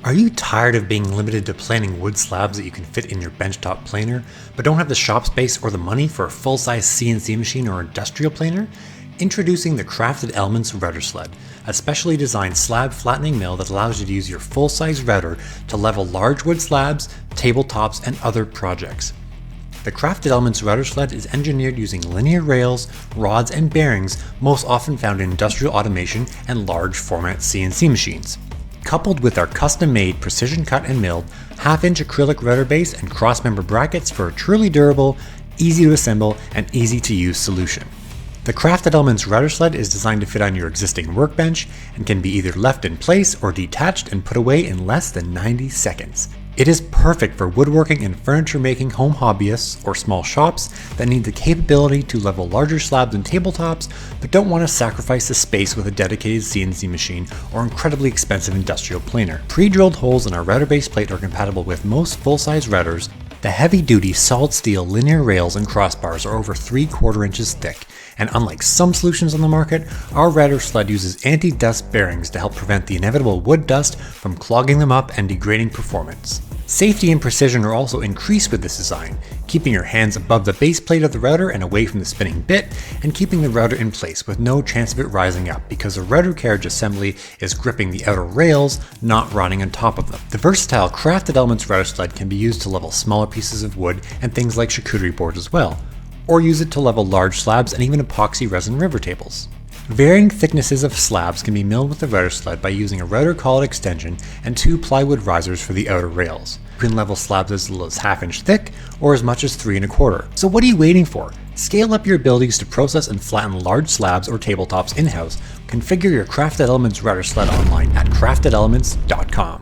Are you tired of being limited to planing wood slabs that you can fit in your benchtop planer, but don't have the shop space or the money for a full-size CNC machine or industrial planer? Introducing the Crafted Elements Router Sled, a specially designed slab flattening mill that allows you to use your full-size router to level large wood slabs, tabletops, and other projects. The Crafted Elements Router Sled is engineered using linear rails, rods, and bearings most often found in industrial automation and large format CNC machines. Coupled with our custom-made precision cut and milled half-inch acrylic router base and cross-member brackets for a truly durable, easy to assemble, and easy to use solution. The Crafted Elements Router Sled is designed to fit on your existing workbench and can be either left in place or detached and put away in less than 90 seconds. It is perfect for woodworking and furniture making home hobbyists or small shops that need the capability to level larger slabs and tabletops but don't want to sacrifice the space with a dedicated CNC machine or incredibly expensive industrial planer. Pre-drilled holes in our router base plate are compatible with most full-size routers. The heavy-duty solid steel linear rails and crossbars are over 3/4 inches thick, and unlike some solutions on the market, our router sled uses anti-dust bearings to help prevent the inevitable wood dust from clogging them up and degrading performance. Safety and precision are also increased with this design, keeping your hands above the base plate of the router and away from the spinning bit, and keeping the router in place with no chance of it rising up because the router carriage assembly is gripping the outer rails, not running on top of them. The versatile Crafted Elements Router Sled can be used to level smaller pieces of wood and things like charcuterie boards as well, or use it to level large slabs and even epoxy resin river tables. Varying thicknesses of slabs can be milled with the router sled by using a router collet extension and 2 plywood risers for the outer rails. You can level slabs as little as half-inch thick or as much as 3¼ inches. So what are you waiting for? Scale up your abilities to process and flatten large slabs or tabletops in-house. Configure your Crafted Elements Router Sled online at craftedelements.com.